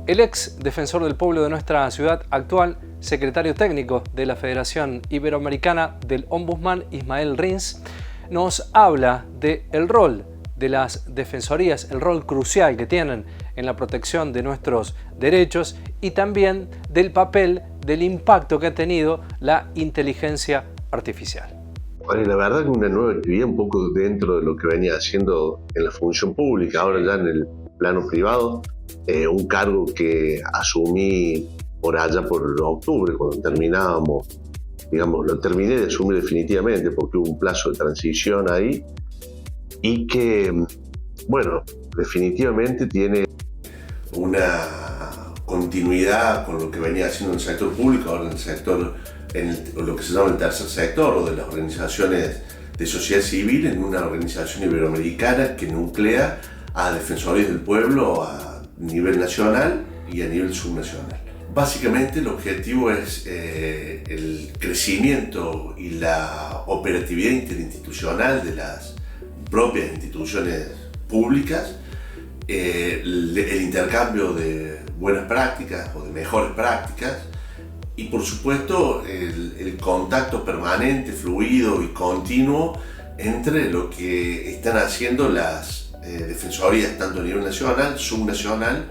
El ex defensor del pueblo de nuestra ciudad, actual secretario técnico de la Federación Iberoamericana del Ombudsman, Ismael Rins, nos habla del rol de las defensorías, el rol crucial que tienen en la protección de nuestros derechos y también del papel, del impacto que ha tenido la inteligencia artificial. Bueno, la verdad que una nueva actividad un poco dentro de lo que venía haciendo en la función pública, ahora ya en el plano privado, un cargo que asumí por allá por octubre, cuando terminábamos, digamos, lo terminé de asumir definitivamente porque hubo un plazo de transición ahí y que, bueno, definitivamente tiene una continuidad con lo que venía haciendo en el sector público, ahora en el sector, lo que se llama el tercer sector o de las organizaciones de sociedad civil, en una organización iberoamericana que nuclea a defensores del pueblo a nivel nacional y a nivel subnacional. Básicamente el objetivo es el crecimiento y la operatividad interinstitucional de las propias instituciones públicas, el intercambio de buenas prácticas o de mejores prácticas y por supuesto el contacto permanente, fluido y continuo entre lo que están haciendo las defensorías tanto a nivel nacional, subnacional,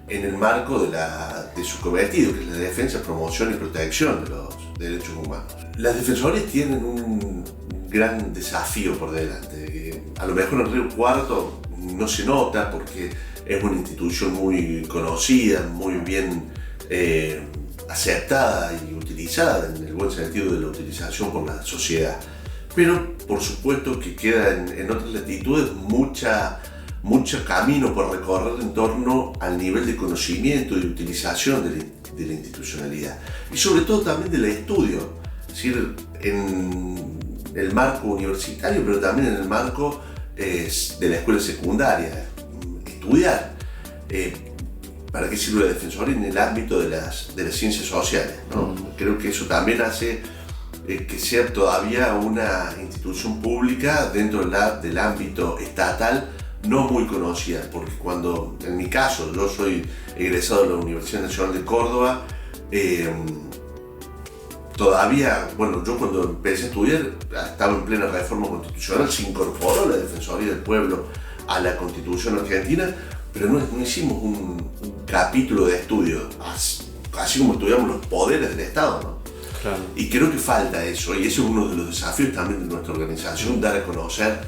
en el marco de su cometido, que es la defensa, promoción y protección de los derechos humanos. Las defensorías tienen un gran desafío por delante. A lo mejor en Río Cuarto no se nota porque es una institución muy conocida, muy bien aceptada y utilizada en el buen sentido de la utilización por la sociedad. Pero por supuesto que queda en otras latitudes mucho camino por recorrer en torno al nivel de conocimiento y de utilización de la institucionalidad y sobre todo también del estudio, es decir, en el marco universitario pero también en el marco de la escuela secundaria, estudiar para qué sirve la defensoría en el ámbito de las ciencias sociales, ¿no? Creo que eso también hace que sea todavía una institución pública dentro del ámbito estatal no muy conocida, porque cuando, en mi caso, yo soy egresado de la Universidad Nacional de Córdoba, todavía, bueno, yo cuando empecé a estudiar estaba en plena reforma constitucional, se incorporó la Defensoría del Pueblo a la Constitución argentina, pero no hicimos un capítulo de estudio, así como estudiamos los poderes del Estado, ¿no? Claro. Y creo que falta eso, y eso es uno de los desafíos también de nuestra organización, dar a conocer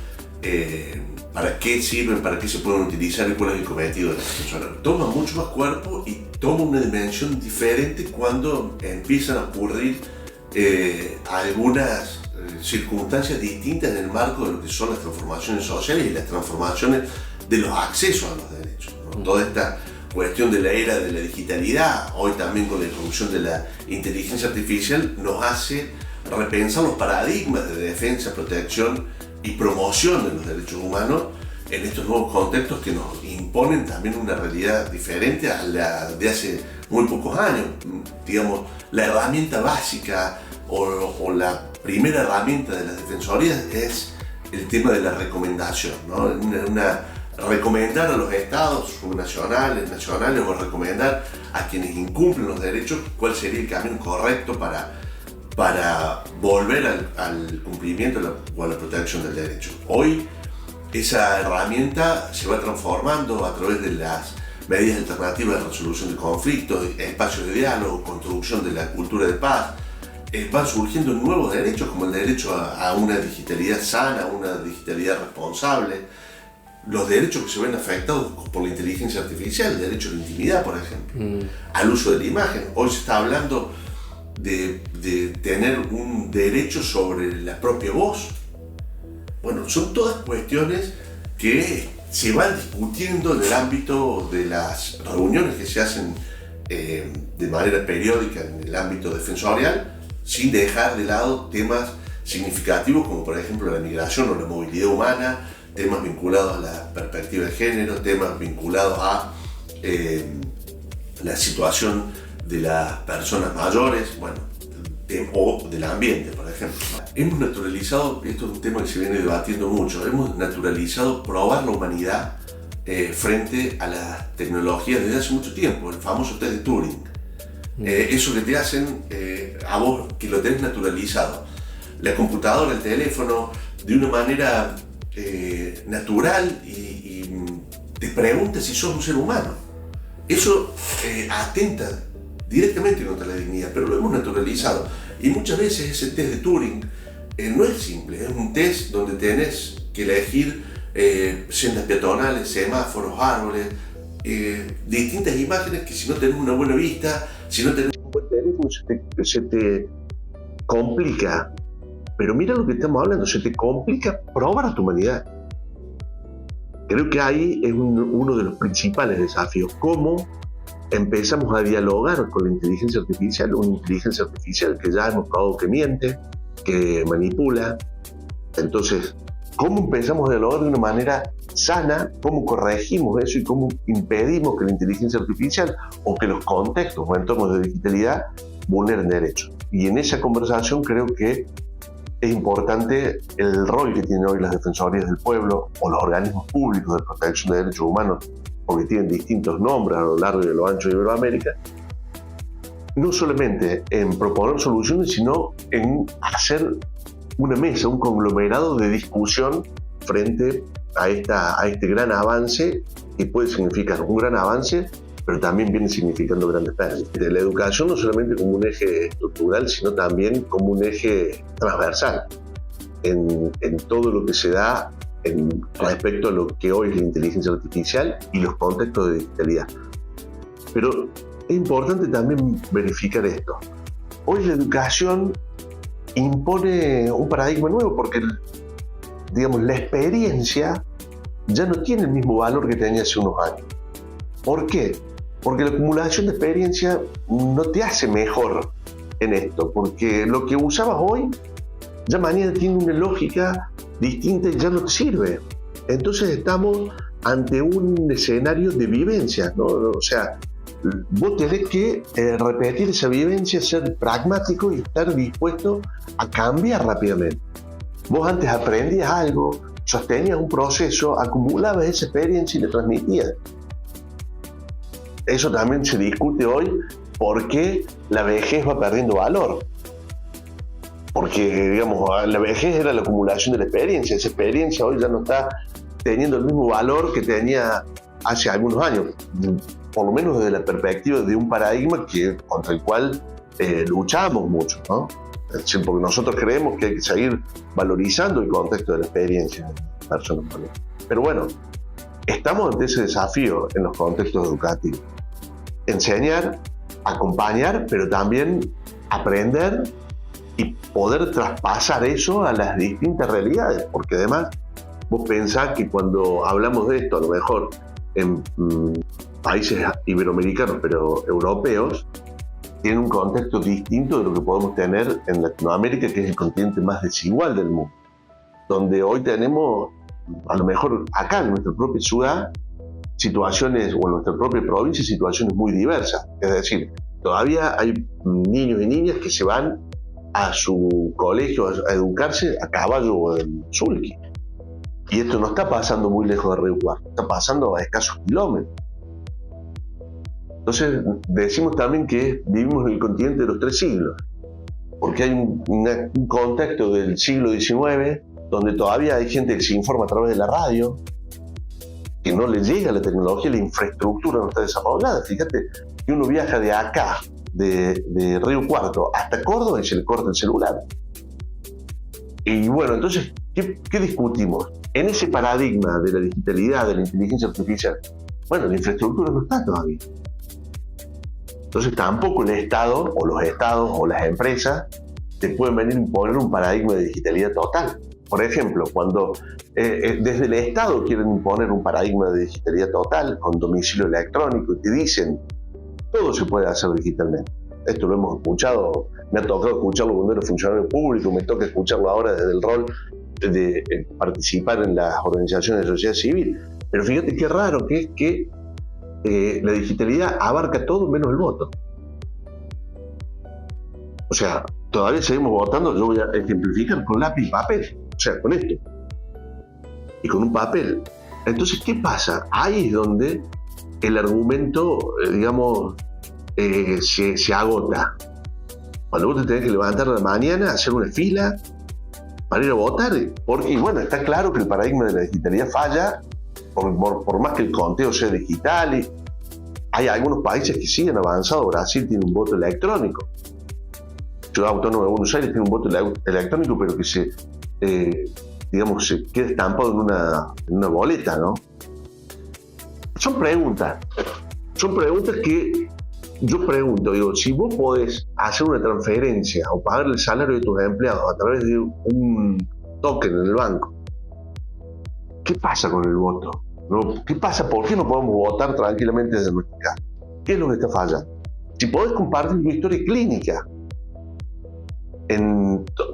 para qué sirven, para qué se pueden utilizar y cuál es el cometido de la defensoría. Toma mucho más cuerpo y toma una dimensión diferente cuando empiezan a ocurrir algunas circunstancias distintas en el marco de lo que son las transformaciones sociales y las transformaciones de los accesos a los derechos, ¿no? Toda esta cuestión de la era de la digitalidad, hoy también con la introducción de la inteligencia artificial, nos hace repensar los paradigmas de defensa, protección y promoción de los derechos humanos en estos nuevos contextos que nos imponen también una realidad diferente a la de hace muy pocos años. Digamos, la herramienta básica o la primera herramienta de las defensorías es el tema de la recomendación, ¿no? Recomendar a los estados subnacionales, nacionales o recomendar a quienes incumplen los derechos cuál sería el camino correcto para volver al cumplimiento o a la protección del derecho. Hoy esa herramienta se va transformando a través de las medidas alternativas de resolución de conflictos, espacios de diálogo, construcción de la cultura de paz. Van surgiendo nuevos derechos como el derecho a una digitalidad sana, a una digitalidad responsable, los derechos que se ven afectados por la inteligencia artificial, el derecho a la intimidad, por ejemplo, al uso de la imagen. Hoy se está hablando de tener un derecho sobre la propia voz. Bueno, son todas cuestiones que se van discutiendo en el ámbito de las reuniones que se hacen de manera periódica en el ámbito defensorial, sin dejar de lado temas significativos como por ejemplo la migración o la movilidad humana, temas vinculados a la perspectiva de género, temas vinculados a la situación de las personas mayores, bueno, o del ambiente, por ejemplo. Hemos naturalizado, esto es un tema que se viene debatiendo mucho, hemos naturalizado probar la humanidad frente a las tecnologías desde hace mucho tiempo, el famoso test de Turing. Eso que te hacen a vos, que lo tenés naturalizado. La computadora, el teléfono, de una manera natural y te pregunta si sos un ser humano. Eso atenta directamente contra la dignidad, pero lo hemos naturalizado. Y muchas veces ese test de Turing no es simple, es un test donde tenés que elegir sendas peatonales, semáforos, árboles, distintas imágenes que si no tenés una buena vista, si no tenés un buen teléfono, se te complica. Pero mira lo que estamos hablando, se te complica probar a tu humanidad. Creo que ahí es uno de los principales desafíos, cómo empezamos a dialogar con la inteligencia artificial, una inteligencia artificial que ya hemos probado que miente, que manipula. Entonces, ¿cómo empezamos a dialogar de una manera sana? ¿Cómo corregimos eso y cómo impedimos que la inteligencia artificial o que los contextos o entornos de digitalidad vulneren derechos? Y en esa conversación creo que es importante el rol que tienen hoy las defensorías del pueblo o los organismos públicos de protección de derechos humanos, porque tienen distintos nombres a lo largo y a lo ancho de Iberoamérica, no solamente en proponer soluciones, sino en hacer una mesa, un conglomerado de discusión frente a este gran avance, que puede significar un gran avance, pero también viene significando grandes pérdidas. La educación no solamente como un eje estructural, sino también como un eje transversal en todo lo que se da respecto a lo que hoy es la inteligencia artificial y los contextos de digitalidad. Pero es importante también verificar esto. Hoy la educación impone un paradigma nuevo porque, digamos, la experiencia ya no tiene el mismo valor que tenía hace unos años. ¿Por qué? Porque la acumulación de experiencia no te hace mejor en esto, porque lo que usabas hoy ya mañana tiene una lógica distinta y ya no te sirve. Entonces estamos ante un escenario de vivencia, ¿no? O sea, vos tenés que repetir esa vivencia, ser pragmático y estar dispuesto a cambiar rápidamente. Vos antes aprendías algo, sostenías un proceso, acumulabas esa experiencia y la transmitías. Eso también se discute hoy porque la vejez va perdiendo valor. Porque, digamos, la vejez era la acumulación de la experiencia. Esa experiencia hoy ya no está teniendo el mismo valor que tenía hace algunos años. Por lo menos desde la perspectiva de un paradigma contra el cual luchamos mucho, ¿no? Es decir, porque nosotros creemos que hay que seguir valorizando el contexto de la experiencia de las personas. Pero bueno, estamos ante ese desafío en los contextos educativos. Enseñar, acompañar, pero también aprender y poder traspasar eso a las distintas realidades, porque además vos pensás que cuando hablamos de esto, a lo mejor en países iberoamericanos, pero europeos, tienen un contexto distinto de lo que podemos tener en Latinoamérica, que es el continente más desigual del mundo, donde hoy tenemos, a lo mejor acá en nuestra propia ciudad, situaciones, o en nuestra propia provincia, situaciones muy diversas. Es decir, todavía hay niños y niñas que se van a su colegio a educarse a caballo o en sulky. Y esto no está pasando muy lejos de Río Cuarto, está pasando a escasos kilómetros. Entonces decimos también que vivimos en el continente de los 3 siglos, porque hay un contexto del siglo XIX donde todavía hay gente que se informa a través de la radio, que no le llega la tecnología, la infraestructura no está desarrollada. Fíjate que uno viaja de acá, de Río Cuarto hasta Córdoba y se le corta el celular. Y bueno, entonces, ¿qué discutimos? En ese paradigma de la digitalidad, de la inteligencia artificial, bueno, la infraestructura no está todavía. Entonces tampoco el Estado, o los estados, o las empresas, te pueden venir a imponer un paradigma de digitalidad total. Por ejemplo, cuando desde el Estado quieren imponer un paradigma de digitalidad total, con domicilio electrónico, y te dicen, todo se puede hacer digitalmente. Esto lo hemos escuchado, me ha tocado escucharlo cuando era funcionario público, me toca escucharlo ahora desde el rol de participar en las organizaciones de sociedad civil. Pero fíjate qué raro que es que la digitalidad abarca todo menos el voto. O sea, todavía seguimos votando, yo voy a ejemplificar con lápiz y papel, o sea, con esto. Y con un papel. Entonces, ¿qué pasa? Ahí es donde el argumento, digamos, se agota. Cuando vos te tenés que levantar a la mañana, hacer una fila para ir a votar, y bueno, está claro que el paradigma de la digitalidad falla, por más que el conteo sea digital. Hay algunos países que sí han avanzado. Brasil tiene un voto electrónico. Ciudad Autónoma de Buenos Aires tiene un voto electrónico, pero que se queda estampado en una boleta, ¿no? Son preguntas que yo pregunto, digo, si vos podés hacer una transferencia o pagar el salario de tus empleados a través de un token en el banco, ¿qué pasa con el voto? ¿No? ¿Qué pasa? ¿Por qué no podemos votar tranquilamente desde nuestra casa? ¿Qué es lo que está fallando? Si podés compartir tu historia clínica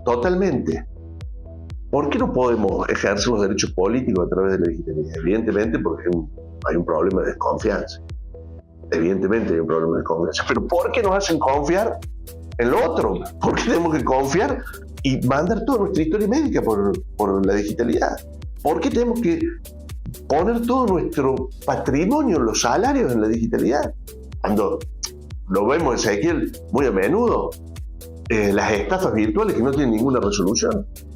totalmente, ¿por qué no podemos ejercer los derechos políticos a través de la digitalidad? Evidentemente porque hay un problema de desconfianza. Evidentemente hay un problema de desconfianza. Pero ¿por qué nos hacen confiar en lo otro? ¿Por qué tenemos que confiar y mandar toda nuestra historia médica por la digitalidad? ¿Por qué tenemos que poner todo nuestro patrimonio, los salarios en la digitalidad? Cuando lo vemos, Ezequiel, muy a menudo, las estafas virtuales que no tienen ninguna resolución.